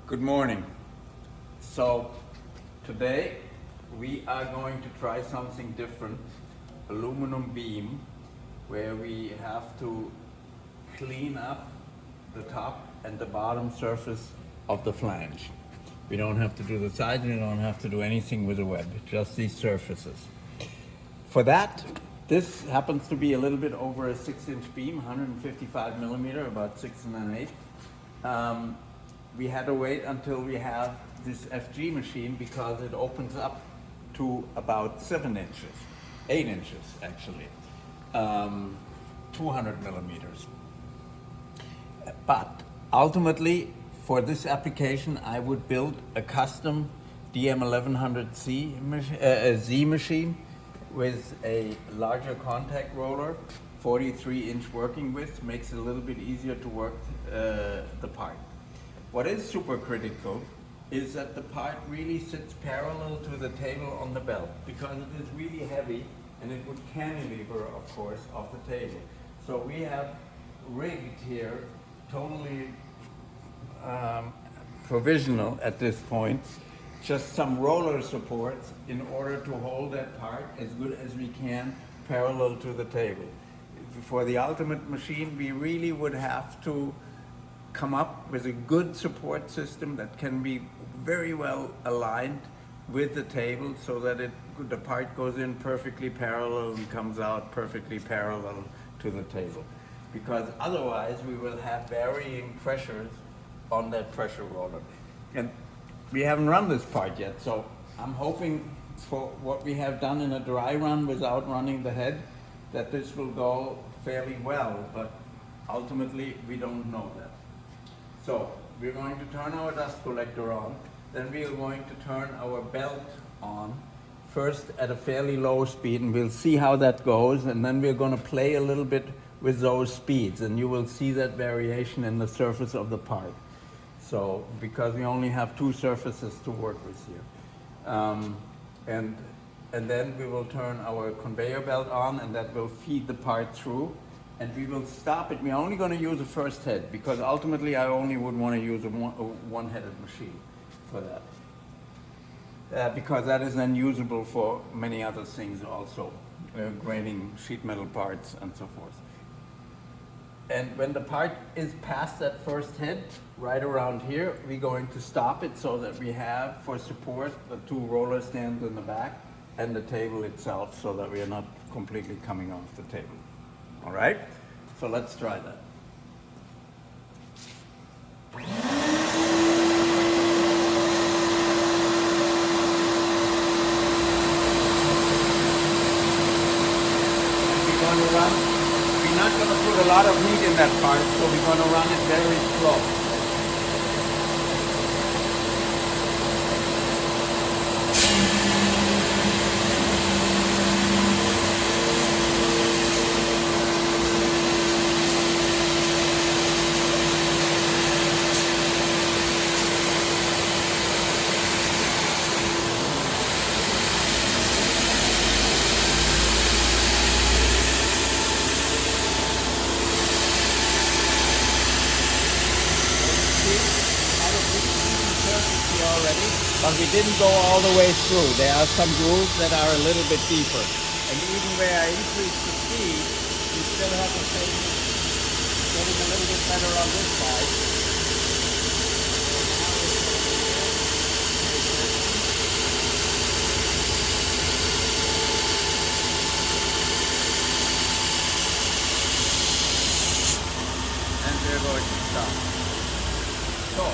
Good morning. So today we are going to try something different, aluminum beam, where we have to clean up the top and the bottom surface of the flange. We don't have to do the sides, we don't have to do anything with the web, just these surfaces. For that, this happens to be a little bit over a 6-inch beam, 155 millimeter, about 6 1/8. We had to wait until we have this FG machine because it opens up to about 7 inches, 8 inches actually, 200 millimeters. But ultimately, for this application, I would build a custom DM1100Z machine with a larger contact roller, 43-inch working width, makes it a little bit easier to work the part. What is super critical is that the part really sits parallel to the table on the belt because it is really heavy and it would cantilever, of course, off the table. So we have rigged here, totally provisional at this point, just some roller supports in order to hold that part as good as we can parallel to the table. For the ultimate machine, we really would have to come up with a good support system that can be very well aligned with the table so that the part goes in perfectly parallel and comes out perfectly parallel to the table. Because otherwise we will have varying pressures on that pressure roller. And we haven't run this part yet, so I'm hoping for what we have done in a dry run without running the head, that this will go fairly well, but ultimately we don't know that. So we're going to turn our dust collector on, then we are going to turn our belt on, first at a fairly low speed, and we'll see how that goes, and then we're going to play a little bit with those speeds, and you will see that variation in the surface of the part. So, because we only have 2 surfaces to work with here. And then we will turn our conveyor belt on, and that will feed the part through. And we will stop it. We're only going to use a first head because ultimately I only would want to use a one-headed machine for that. Because that is then usable for many other things also, grading sheet metal parts and so forth. And when the part is past that first head, right around here, we're going to stop it so that we have for support the 2 roller stands in the back and the table itself so that we are not completely coming off the table. All right, so let's try that. We're going to run, we're not going to put a lot of heat in that part, so we're going to run it very slow. Already, but we didn't go all the way through. There are some grooves that are a little bit deeper. And even where I increase the speed, we still have the same, getting a little bit better on this side. And we're going to stop. So,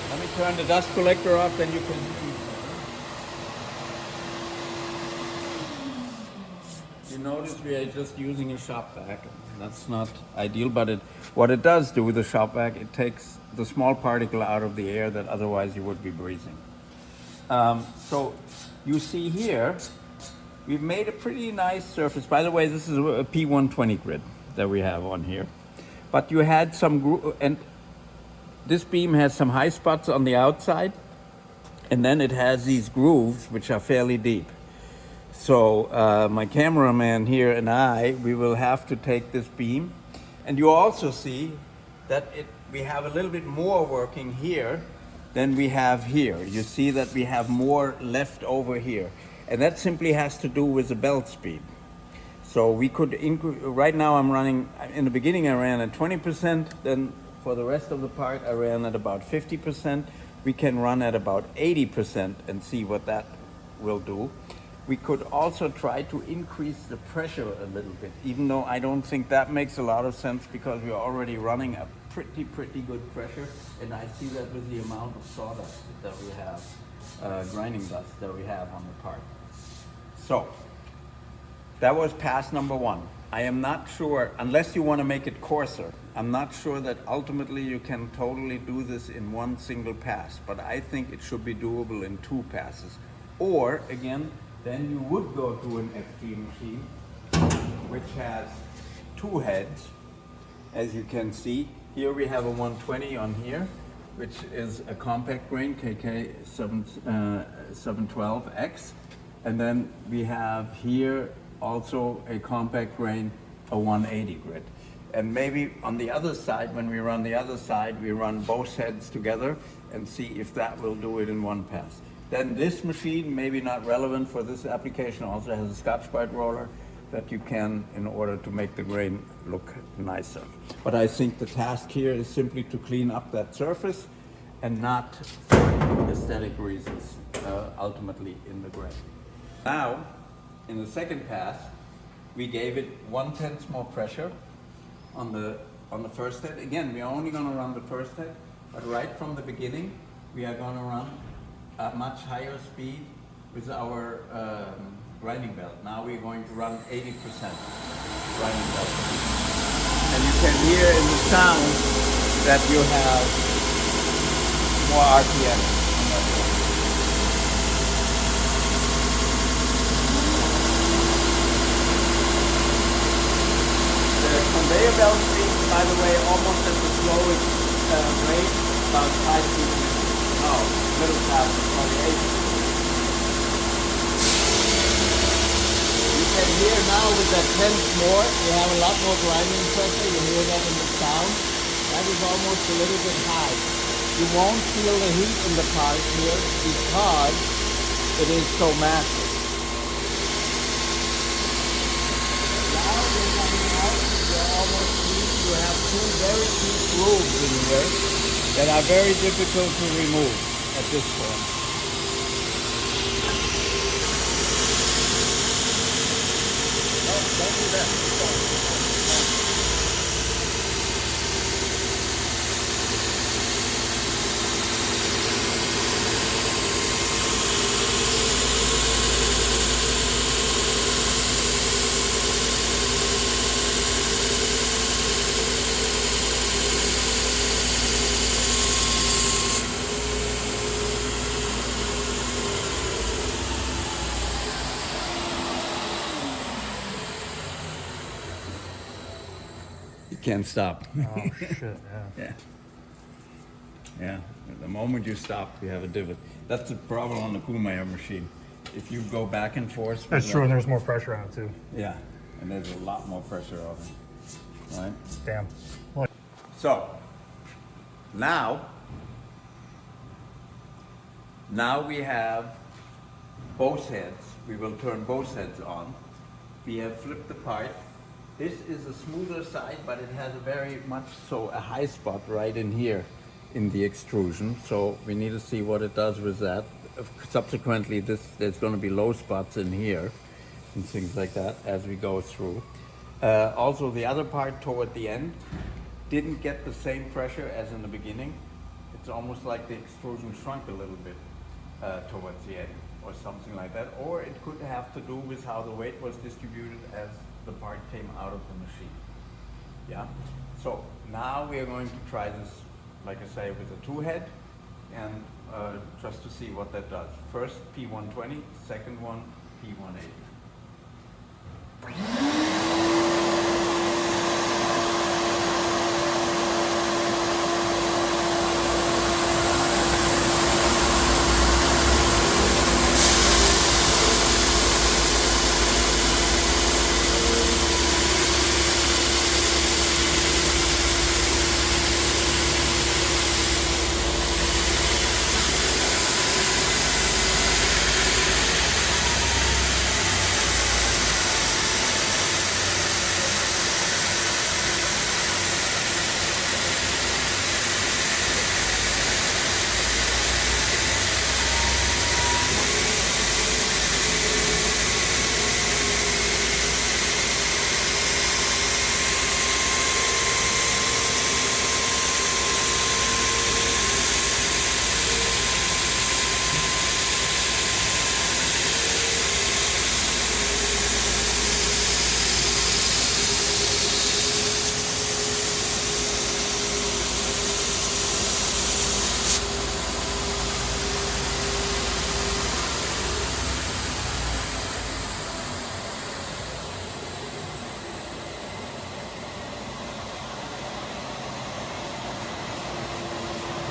let me turn the dust collector off, then you can see. You notice we are just using a shop vac. That's not ideal, but what it does do with the shop vac, it takes the small particle out of the air that otherwise you would be breathing. So you see here, we've made a pretty nice surface. By the way, this is a P120 grid that we have on here. But you had some and this beam has some high spots on the outside, and then it has these grooves which are fairly deep. So my cameraman here and we will have to take this beam, and you also see that we have a little bit more working here than we have here. You see that we have more left over here. And that simply has to do with the belt speed. So we could right now I'm running, in the beginning I ran at 20%, then for the rest of the part I ran at about 50%. We can run at about 80% and see what that will do. We could also try to increase the pressure a little bit, even though I don't think that makes a lot of sense because we're already running a pretty good pressure, and I see that with the amount of sawdust that we have, grinding dust that we have on the part. So that was pass number one. I am not sure, unless you want to make it coarser, I'm not sure that ultimately you can totally do this in one single pass, but I think it should be doable in 2 passes. Or again, then you would go to an FG machine, which has 2 heads. As you can see, here we have a 120 on here, which is a compact grain, KK 712X. And then we have here also a compact grain, a 180 grit. And maybe on the other side, when we run the other side, we run both heads together and see if that will do it in 1 pass. Then this machine, maybe not relevant for this application, also has a Scotch-Brite roller that you can, in order to make the grain look nicer. But I think the task here is simply to clean up that surface and not for aesthetic reasons, ultimately in the grain. Now, in the second pass, we gave it 1/10 more pressure on the first head. Again, we are only going to run the first head, but right from the beginning, we are going to run a much higher speed with our grinding belt. Now we're going to run 80% grinding belt speed. And you can hear in the sound that you have more RPM on that one. The conveyor belt speed, by the way, almost at the slowest rate, about 5 feet a minute. No, middle class is probably 8. You can hear now with that tenth more, we have a lot more grinding pressure. You hear that in the sound. That is almost a little bit high. You won't feel the heat in the part here because it is so massive. Now we're coming out, you're almost clean. You have 2 very deep grooves in here that are very difficult to remove at this point. No, don't do that. You can't stop. Oh shit, yeah. Yeah. Yeah. The moment you stop, you have a divot. That's the problem on the Kuhlmeier machine. If you go back and forth. That's true, and there's more pressure on it too. Yeah, and there's a lot more pressure on it. Right? Damn. Well, So, now we have both heads. We will turn both heads on. We have flipped the part. This is a smoother side, but it has a very much so a high spot right in here in the extrusion. So we need to see what it does with that. Subsequently, there's going to be low spots in here and things like that as we go through. Also, the other part toward the end didn't get the same pressure as in the beginning. It's almost like the extrusion shrunk a little bit towards the end or something like that. Or it could have to do with how the weight was distributed as the part came out of the machine. Yeah. So now we are going to try this, like I say, with a 2-head and just to see what that does. First P120, second one P180.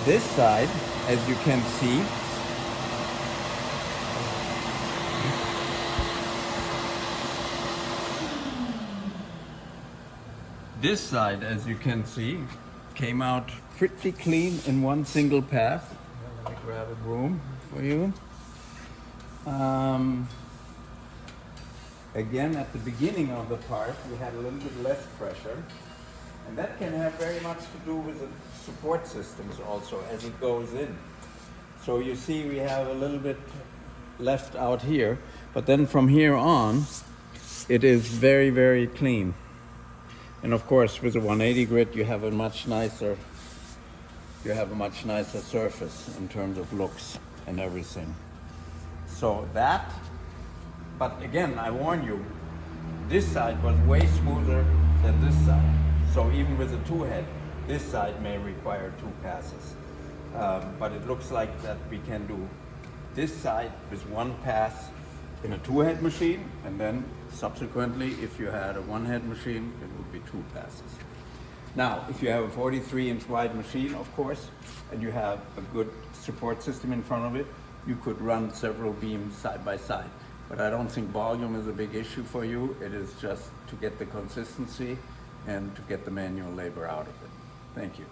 This side, as you can see, this side, as you can see, came out pretty clean in one single pass. Let me grab a broom for you. Again, at the beginning of the part, we had a little bit less pressure. And that can have very much to do with the support systems also as it goes in. So you see we have a little bit left out here, but then from here on, it is very, very clean. And of course, with a 180 grit, you have a much nicer surface in terms of looks and everything. So that, but again, I warn you, this side was way smoother than this side. So even with a two-head, this side may require two passes. But it looks like that we can do this side with one pass in a two-head machine, and then subsequently, if you had a one-head machine, it would be two passes. Now, if you have a 43-inch wide machine, of course, and you have a good support system in front of it, you could run several beams side by side. But I don't think volume is a big issue for you. It is just to get the consistency and to get the manual labor out of it. Thank you.